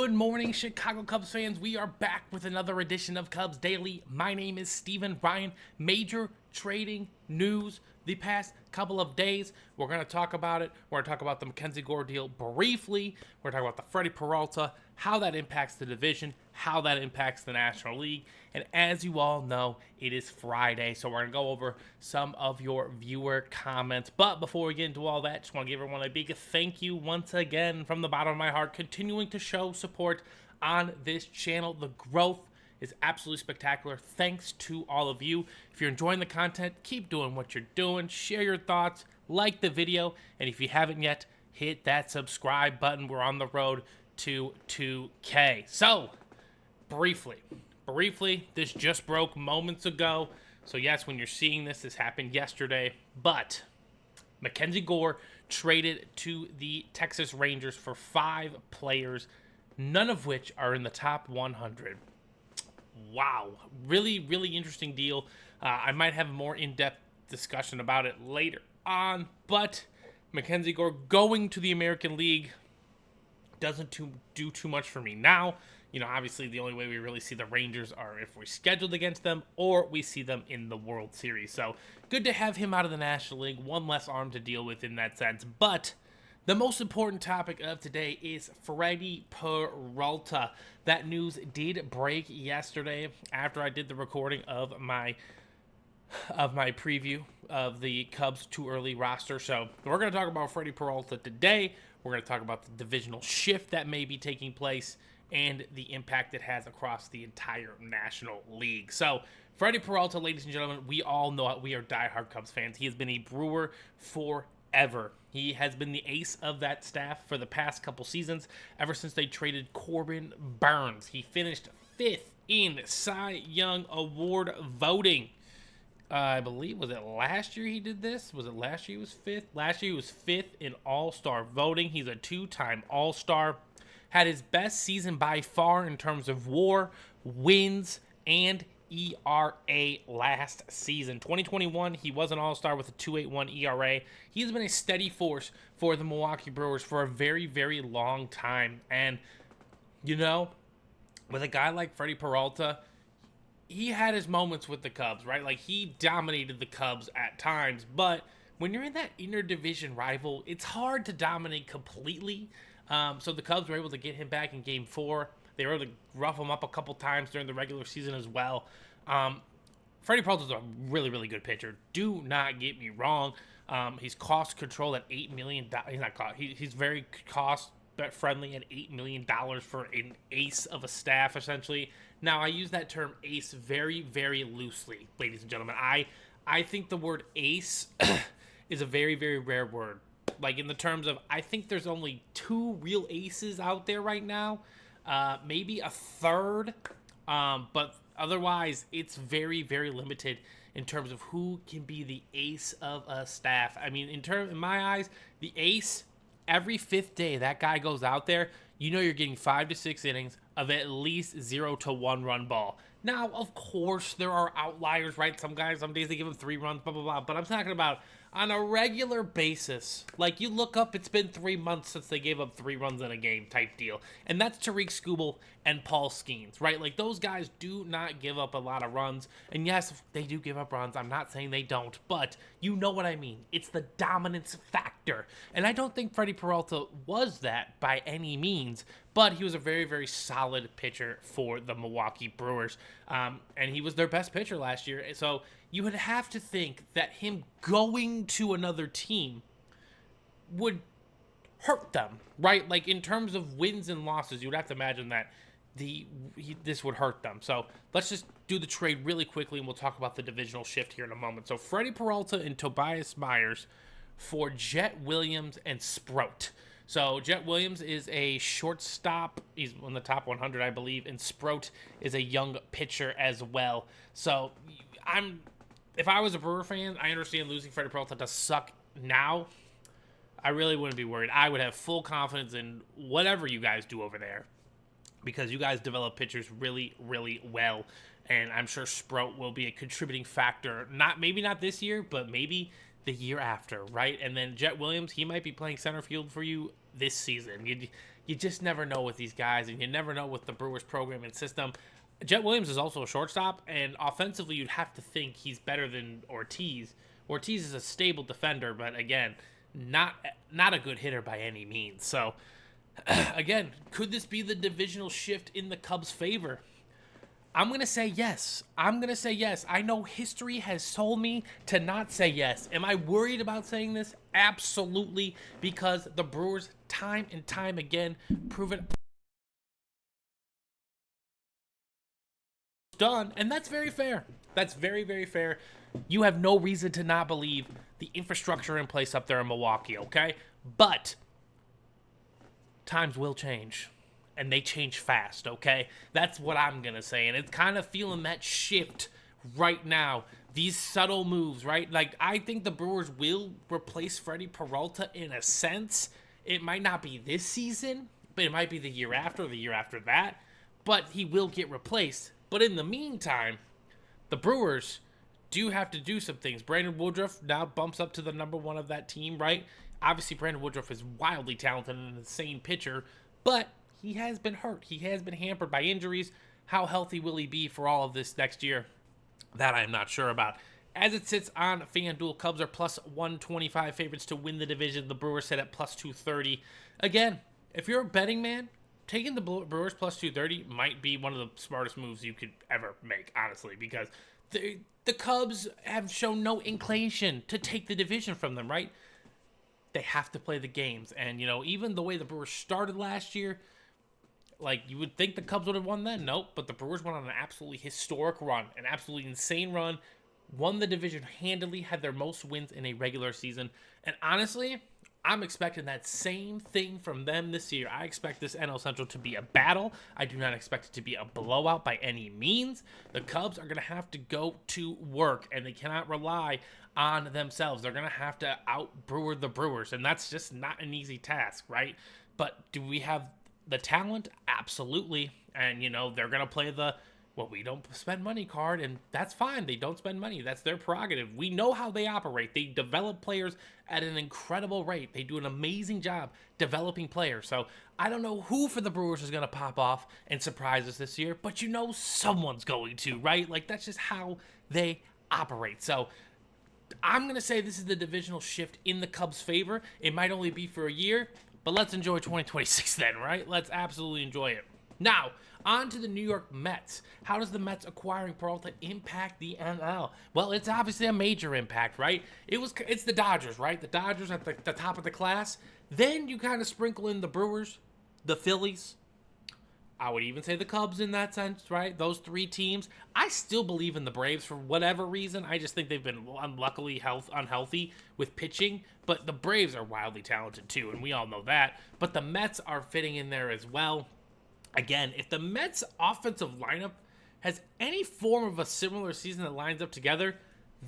Good morning, Chicago Cubs fans. We are back with another edition of Cubs Daily. My name is Steven Ryan. Major trading news the past couple of days. We're going to talk about it. We're going to talk about the Mackenzie Gore deal briefly. We're going to talk about the Freddy Peralta, how that impacts the division, how that impacts the National League. And as you all know, it is Friday, so we're going to go over some of your viewer comments. But before we get into all that, just want to give everyone a big thank you once again from the bottom of my heart, continuing to show support on this channel. The growth is absolutely spectacular. Thanks to all of you. If you're enjoying the content, keep doing what you're doing. Share your thoughts, like the video, and if you haven't yet, hit that subscribe button. We're on the road to 2K. So, briefly, this just broke moments ago. So yes, when you're seeing this happened yesterday. But Mackenzie Gore traded to the Texas Rangers for 5 players, none of which are in the top 100. Wow, really, really interesting deal. I might have a more in-depth discussion about it later on, but Mackenzie Gore going to the American League doesn't do too much for me now. You know, obviously the only way we really see the Rangers are if we're scheduled against them or we see them in the World Series. So good to have him out of the National League, one less arm to deal with in that sense. But the most important topic of today is Freddy Peralta. That news did break yesterday after I did the recording of my preview of the Cubs too early roster. So we're going to talk about Freddy Peralta today. We're going to talk about the divisional shift that may be taking place and the impact it has across the entire National League. So Freddy Peralta, ladies and gentlemen, we all know we are diehard Cubs fans. He has been a Brewer forever. He has been the ace of that staff for the past couple seasons, ever since they traded Corbin Burnes. He finished 5th in Cy Young Award voting. I believe, was it last year he did this? Was it last year he was 5th? Last year he was 5th in All-Star voting. He's a 2-time All-Star. Had his best season by far in terms of WAR, wins, and ERA last season. 2021, he was an All-Star with a 2.81 ERA. He's been a steady force for the Milwaukee Brewers for a very, very long time. And, you know, with a guy like Freddy Peralta, he had his moments with the Cubs, right? Like, he dominated the Cubs at times. But when you're in that interdivision rival, it's hard to dominate completely. So the Cubs were able to get him back in Game 4. They were able to rough him up a couple times during the regular season as well. Freddy Peralta is a really, really good pitcher. Do not get me wrong. He's cost control at $8 million. He's not cost. He's very cost friendly at $8 million for an ace of a staff, essentially. Now, I use that term ace very, very loosely, ladies and gentlemen. I think the word ace is a very, very rare word. Like, in the terms of, I think there's only 2 real aces out there right now. Maybe a third. But otherwise, it's very, very limited in terms of who can be the ace of a staff. I mean, in my eyes, the ace, every 5th day that guy goes out there, you know you're getting 5 to 6 innings of at least 0 to 1 run ball. Now, of course, there are outliers, right? Some days they give them 3 runs, blah, blah, blah. But I'm talking about on a regular basis. Like, you look up, it's been 3 months since they gave up 3 runs in a game type deal. And that's Tariq Skubal and Paul Skeens, right? Like, those guys do not give up a lot of runs. And yes, they do give up runs. I'm not saying they don't, but you know what I mean. It's the dominance factor. And I don't think Freddy Peralta was that by any means, but he was a very, very solid pitcher for the Milwaukee Brewers. And he was their best pitcher last year. So you would have to think that him going to another team would hurt them, right? Like, in terms of wins and losses, you would have to imagine that this would hurt them. So let's just do the trade really quickly, and we'll talk about the divisional shift here in a moment. So Freddy Peralta and Tobias Myers for Jet Williams and Sproat. So Jet Williams is a shortstop. He's in the top 100, I believe. And Sproat is a young pitcher as well. So if I was a Brewer fan, I understand losing Freddy Peralta does suck now. I really wouldn't be worried. I would have full confidence in whatever you guys do over there, because you guys develop pitchers really, really well. And I'm sure Sproat will be a contributing factor. Maybe not this year, but maybe the year after, right? And then Jet Williams, he might be playing center field for you this season. you just never know with these guys, and you never know with the Brewers program and system. Jet Williams is also a shortstop, and offensively, you'd have to think he's better than Ortiz. Ortiz is a stable defender, but again, not a good hitter by any means. So, again, could this be the divisional shift in the Cubs' favor? I'm going to say yes. I know history has told me to not say yes. Am I worried about saying this? Absolutely, because the Brewers, time and time again, proven done, and that's very fair. That's very, very fair. You have no reason to not believe the infrastructure in place up there in Milwaukee, okay? But times will change, and they change fast, okay? That's what I'm going to say, and it's kind of feeling that shift right now. These subtle moves, right? Like, I think the Brewers will replace Freddy Peralta in a sense. It might not be this season, but it might be the year after or the year after that, but he will get replaced. But in the meantime, the Brewers do have to do some things. Brandon Woodruff now bumps up to the number one of that team, right? Obviously, Brandon Woodruff is wildly talented and an insane pitcher, but he has been hurt. He has been hampered by injuries. How healthy will he be for all of this next year? That I'm not sure about. As it sits on FanDuel, Cubs are plus 125 favorites to win the division. The Brewers sit at plus 230. Again, if you're a betting man, taking the Brewers plus 230 might be one of the smartest moves you could ever make, honestly, because the Cubs have shown no inclination to take the division from them, right? They have to play the games. And, even the way the Brewers started last year, like, you would think the Cubs would have won then. Nope, but the Brewers went on an absolutely historic run, an absolutely insane run, won the division handily, had their most wins in a regular season. And honestly, I'm expecting that same thing from them this year. I expect this NL Central to be a battle. I do not expect it to be a blowout by any means. The Cubs are going to have to go to work, and they cannot rely on themselves. They're going to have to out-brewer the Brewers, and that's just not an easy task, right? But do we have the talent? Absolutely. And, they're going to play we don't spend money card, and that's fine. They don't spend money. That's their prerogative. We know how they operate. They develop players at an incredible rate. They do an amazing job developing players. So I don't know who for the Brewers is going to pop off and surprise us this year, but someone's going to, right? Like, that's just how they operate. So I'm going to say this is the divisional shift in the Cubs' favor. It might only be for a year, but let's enjoy 2026 then, right? Let's absolutely enjoy it. Now, on to the New York Mets. How does the Mets acquiring Peralta impact the NL? Well, it's obviously a major impact, right? It's the Dodgers, right? The Dodgers at the top of the class. Then you kind of sprinkle in the Brewers, the Phillies. I would even say the Cubs in that sense, right? Those three teams. I still believe in the Braves for whatever reason. I just think they've been unluckily unhealthy with pitching. But the Braves are wildly talented too, and we all know that. But the Mets are fitting in there as well. Again, if the Mets offensive lineup has any form of a similar season that lines up together,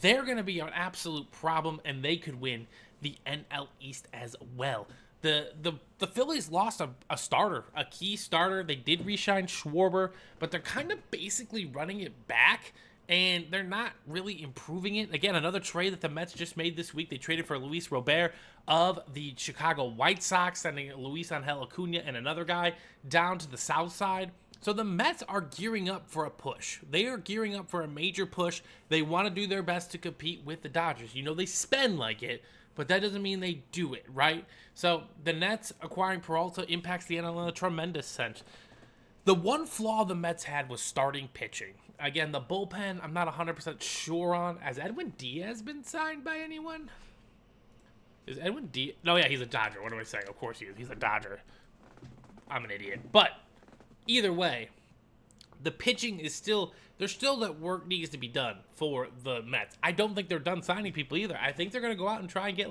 they're going to be an absolute problem, and they could win the NL East as well. The Phillies lost a starter, a key starter. They did re-sign Schwarber, but they're kind of basically running it back, and they're not really improving it. Again, another trade that the Mets just made this week. They traded for Luis Robert of the Chicago White Sox, sending Luis Angel Acuna and another guy down to the south side. So the Mets are gearing up for a push. They are gearing up for a major push. They want to do their best to compete with the Dodgers. They spend like it, but that doesn't mean they do it, right? So the Nets acquiring Peralta impacts the NL in a tremendous sense. The one flaw the Mets had was starting pitching. Again, the bullpen, I'm not 100% sure on. Has Edwin Diaz been signed by anyone? Is Edwin Diaz? No, yeah, he's a Dodger. What am I saying? Of course he is. He's a Dodger. I'm an idiot. But either way, the pitching is there's still that work needs to be done for the Mets. I don't think they're done signing people either. I think they're going to go out and try and get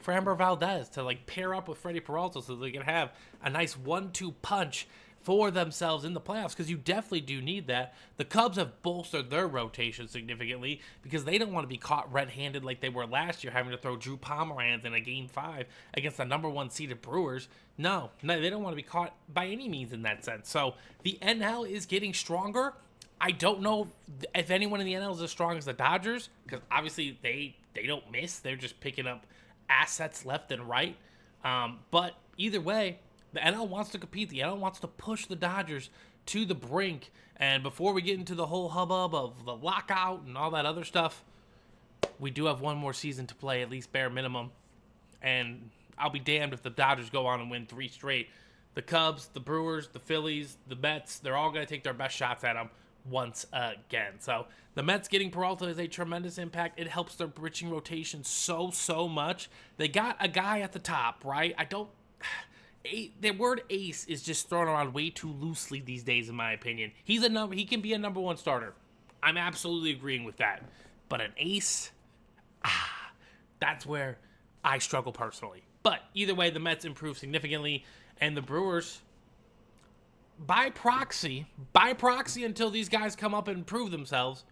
Framber Valdez to pair up with Freddy Peralta so they can have a nice 1-2 punch for themselves in the playoffs, because you definitely do need that. The Cubs have bolstered their rotation significantly because they don't want to be caught red-handed like they were last year, having to throw Drew Pomeranz in a Game 5 against the number one seeded Brewers. No, they don't want to be caught by any means in that sense. So the NL is getting stronger. I don't know if anyone in the NL is as strong as the Dodgers, because obviously they don't miss. They're just picking up assets left and right. But either way, The NL wants to compete. The NL wants to push the Dodgers to the brink. And before we get into the whole hubbub of the lockout and all that other stuff, we do have one more season to play, at least bare minimum. And I'll be damned if the Dodgers go on and win 3 straight. The Cubs, the Brewers, the Phillies, the Mets, they're all going to take their best shots at them once again. So the Mets getting Peralta is a tremendous impact. It helps their pitching rotation so much. They got a guy at the top, right? The word ace is just thrown around way too loosely these days, in my opinion. He can be a number 1 starter. I'm absolutely agreeing with that. But an ace, that's where I struggle personally. But either way, the Mets improve significantly, and the Brewers, by proxy until these guys come up and prove themselves,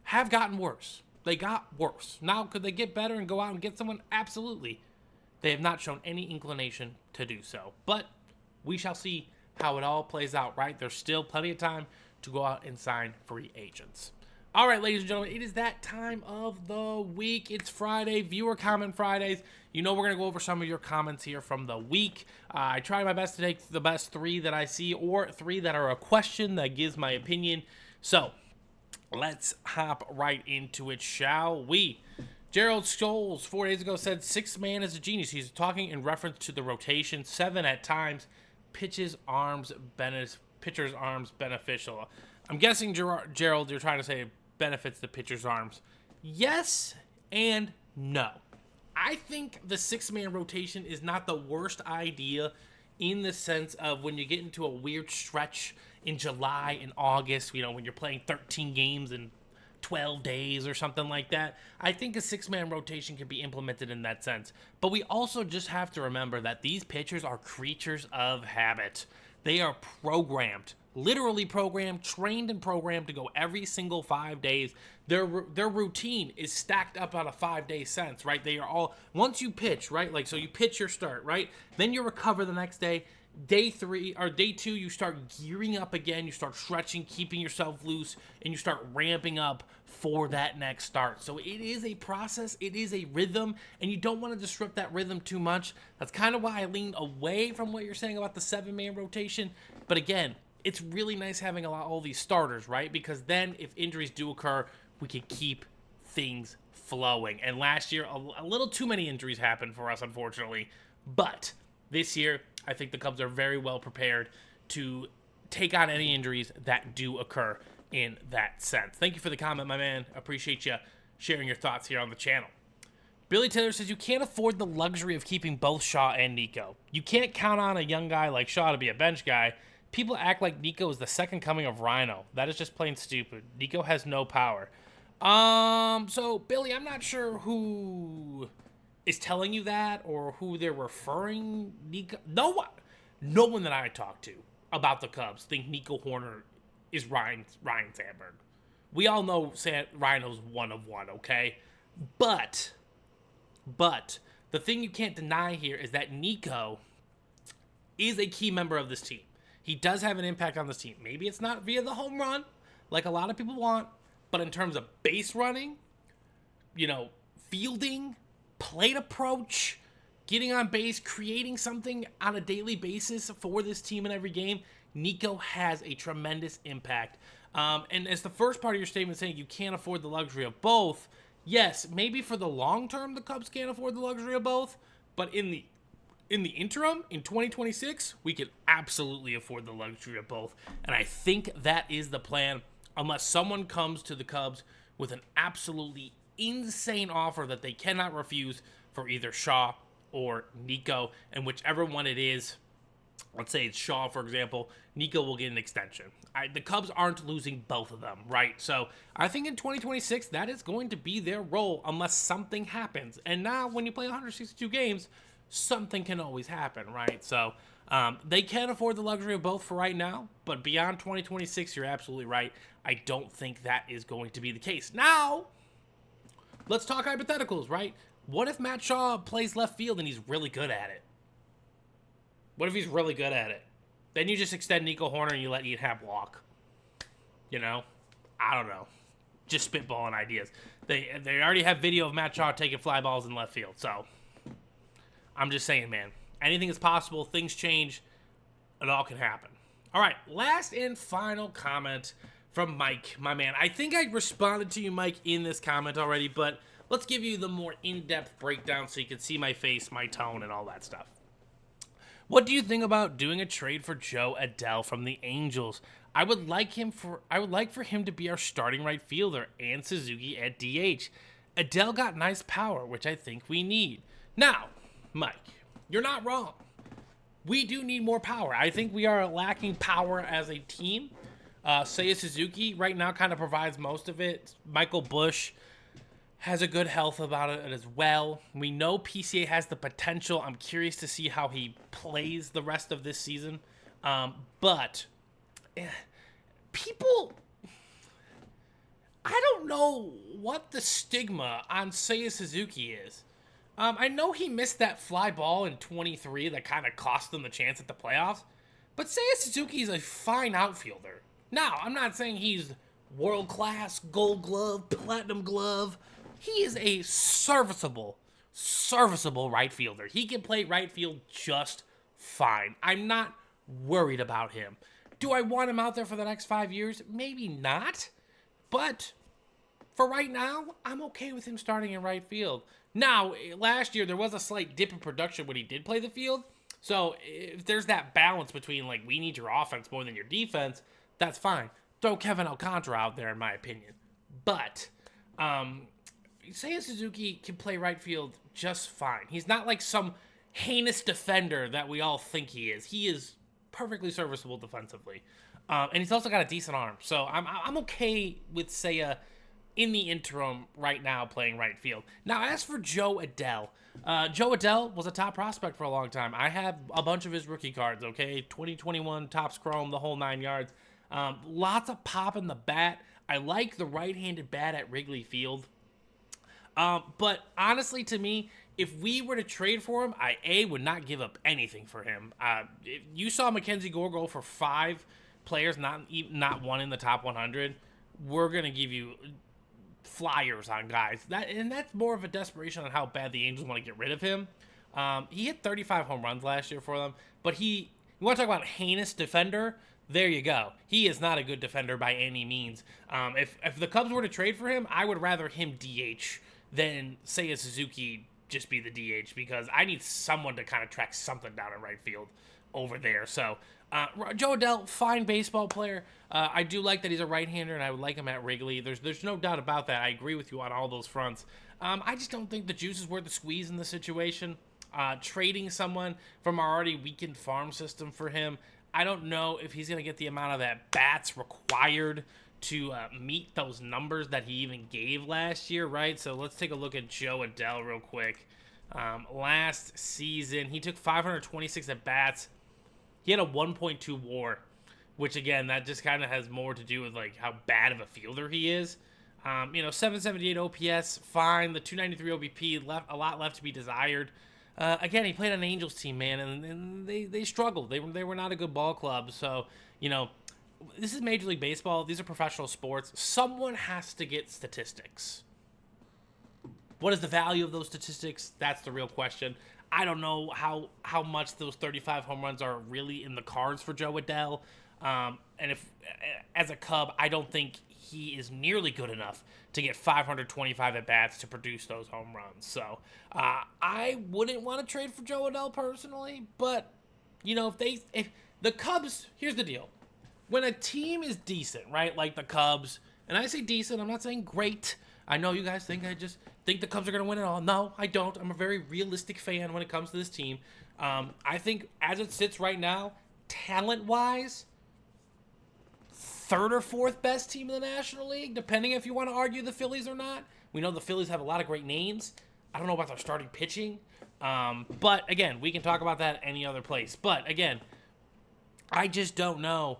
have gotten worse. They got worse. Now, could they get better and go out and get someone? Absolutely. They have not shown any inclination to do so. But we shall see how it all plays out, right? There's still plenty of time to go out and sign free agents. All right, ladies and gentlemen, it is that time of the week. It's Friday, Viewer Comment Fridays. You know we're going to go over some of your comments here from the week. I try my best to take the best 3 that I see, or 3 that are a question that gives my opinion. So let's hop right into it, shall we? Gerald Scholes 4 days ago said 6 man is a genius. He's talking in reference to the rotation, 7 at times, pitcher's arms beneficial. I'm guessing, Gerald, you're trying to say it benefits the pitcher's arms. Yes and no. I think the 6-man rotation is not the worst idea in the sense of when you get into a weird stretch in July and August, when you're playing 13 games in 12 days or something like that. I think a 6-man rotation can be implemented in that sense. But we also just have to remember that these pitchers are creatures of habit. They are programmed, literally programmed, trained and programmed to go every single 5 days. Their routine is stacked up on a 5-day sense, right? They are all, once you pitch, right? Like, so you pitch your start, right? Then you recover the next day. Day 3 or day 2, you start gearing up again. You start stretching, keeping yourself loose, and you start ramping up for that next start. So it is a process. It is a rhythm, and you don't want to disrupt that rhythm too much. That's kind of why I lean away from what you're saying about the 7-man rotation. But again, it's really nice having all these starters, right? Because then if injuries do occur, we can keep things flowing. And last year, a little too many injuries happened for us, unfortunately. But this year, I think the Cubs are very well prepared to take on any injuries that do occur in that sense. Thank you for the comment, my man. Appreciate you sharing your thoughts here on the channel. Billy Taylor says, you can't afford the luxury of keeping both Shaw and Nico. You can't count on a young guy like Shaw to be a bench guy. People act like Nico is the second coming of Rhino. That is just plain stupid. Nico has no power. So, Billy, I'm not sure who is telling you that or who they're referring Nico. No one that I talk to about the Cubs think Nico Hoerner is Ryan Sandberg. We all know Rhino's one of one, okay? But the thing you can't deny here is that Nico is a key member of this team. He does have an impact on this team. Maybe it's not via the home run, like a lot of people want, but in terms of base running, fielding, plate approach, getting on base, creating something on a daily basis for this team in every game, Nico has a tremendous impact. And as the first part of your statement saying you can't afford the luxury of both, yes, maybe for the long term the Cubs can't afford the luxury of both, but in the interim, in 2026, we can absolutely afford the luxury of both. And I think that is the plan, unless someone comes to the Cubs with an absolutely insane offer that they cannot refuse for either Shaw or Nico. And whichever one it is, let's say it's Shaw, for example, Nico will get an extension. The Cubs aren't losing both of them, right? So I think in 2026, that is going to be their role unless something happens. And now when you play 162 games, something can always happen, right? So they can afford the luxury of both for right now, but beyond 2026, you're absolutely right. I don't think that is going to be the case. Now, let's talk hypotheticals, right? What if Matt Shaw plays left field and he's really good at it? What if he's really good at it? Then you just extend Nico Hoerner and you let Ian Happ walk. I don't know. Just spitballing ideas. They already have video of Matt Shaw taking fly balls in left field, so I'm just saying, man. Anything is possible. Things change. It all can happen. All right, last and final comment from Mike, my man. I think I responded to you, Mike, in this comment already, but let's give you the more in-depth breakdown so you can see my face, my tone, and all that stuff. What do you think about doing a trade for Joe Adele from the Angels? I would like for him to be our starting right fielder and Suzuki at DH. Adele got nice power, which I think we need. Now, Mike, you're not wrong. We do need more power. I think we are lacking power as a team. Seiya Suzuki right now kind of provides most of it. Michael Busch has a good health about it as well. We know PCA has the potential. I'm curious to see how he plays the rest of this season. But people, I don't know what the stigma on Seiya Suzuki is. I know he missed that fly ball in 23 that kind of cost him the chance at the playoffs. But Seiya Suzuki is a fine outfielder. Now, I'm not saying he's world-class, gold glove, platinum glove. He is a serviceable right fielder. He can play right field just fine. I'm not worried about him. Do I want him out there for the next 5 years? Maybe not. But for right now, I'm okay with him starting in right field. Now, last year, there was a slight dip in production when he did play the field. So if there's that balance between, like, we need your offense more than your defense, that's fine. Throw Kevin Alcantara out there, in my opinion. But Seiya Suzuki can play right field just fine. He's not like some heinous defender that we all think he is. He is perfectly serviceable defensively. And he's also got a decent arm. So I'm okay with Seiya in the interim right now playing right field. Now, as for Joe Adele, Joe Adele was a top prospect for a long time. I have a bunch of his rookie cards, okay? 2021, Topps Chrome, the whole 9 yards. Lots of pop in the bat. I like the right-handed bat at Wrigley Field. But honestly, to me, if we were to trade for him, I would not give up anything for him. You saw Mackenzie Gore go for 5 players, not one in the top 100. We're going to give you flyers on guys. That's more of a desperation on how bad the Angels want to get rid of him. He hit 35 home runs last year for them, but you want to talk about heinous defender? There you go. He is not a good defender by any means. If the Cubs were to trade for him, I would rather him DH than Seiya Suzuki just be the DH, because I need someone to kind of track something down in right field over there. So Joe Adele, fine baseball player. I do like that he's a right-hander, and I would like him at Wrigley. There's no doubt about that. I agree with you on all those fronts. I just don't think the juice is worth the squeeze in this situation. Trading someone from our already weakened farm system for him, I don't know if he's going to get the amount of that bats required to meet those numbers that he even gave last year, right? So let's take a look at Joe Adele real quick. Last season, he took 526 at-bats. He had a 1.2 WAR, which, again, that just kind of has more to do with, like, how bad of a fielder he is. 778 OPS, fine. The 293 OBP, a lot left to be desired. Again, he played on an Angels team, man, and they struggled. They were not a good ball club. So, this is Major League Baseball. These are professional sports. Someone has to get statistics. What is the value of those statistics? That's the real question. I don't know how much those 35 home runs are really in the cards for Joe Adele. And if, as a Cub, I don't think he is nearly good enough to get 525 at-bats to produce those home runs. So I wouldn't want to trade for Joe Adele personally, but, if the Cubs, here's the deal. When a team is decent, right, like the Cubs, and I say decent, I'm not saying great. I know you guys think I just think the Cubs are going to win it all. No, I don't. I'm a very realistic fan when it comes to this team. I think as it sits right now, talent-wise, 3rd or 4th best team in the National League, depending if you want to argue the Phillies or not. We know the Phillies have a lot of great names. I don't know about their starting pitching. But, again, we can talk about that any other place. But, again, I just don't know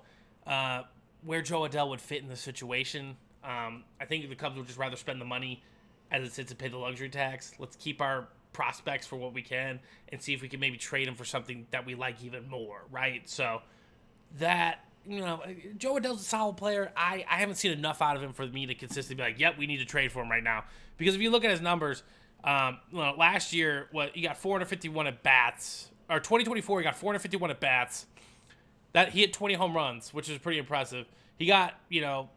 where Joe Adele would fit in the situation. I think the Cubs would just rather spend the money as it sits and pay the luxury tax. Let's keep our prospects for what we can and see if we can maybe trade them for something that we like even more, right? So that, Joe Adele's a solid player. I haven't seen enough out of him for me to consistently be like, yep, we need to trade for him right now. Because if you look at his numbers, last year, he got 451 at-bats. Or 2024, he got 451 at-bats. That he hit 20 home runs, which is pretty impressive. He got, he got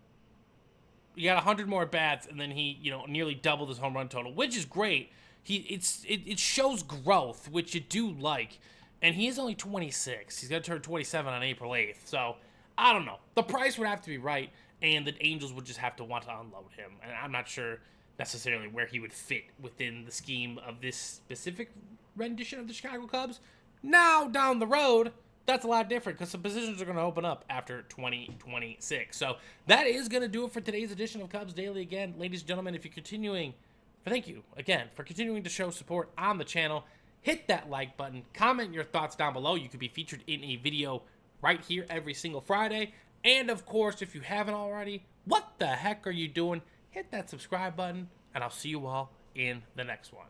100 more bats, and then he, nearly doubled his home run total, which is great. It shows growth, which you do like. And he is only 26. He's going to turn 27 on April 8th. So, I don't know. The price would have to be right, and the Angels would just have to want to unload him. And I'm not sure necessarily where he would fit within the scheme of this specific rendition of the Chicago Cubs. Now, down the road, that's a lot different because some positions are going to open up after 2026. So that is going to do it for today's edition of Cubs Daily. Again, ladies and gentlemen, if you're continuing, thank you again for continuing to show support on the channel. Hit that like button, comment your thoughts down below. You could be featured in a video right here every single Friday. And of course, if you haven't already, what the heck are you doing? Hit that subscribe button, and I'll see you all in the next one.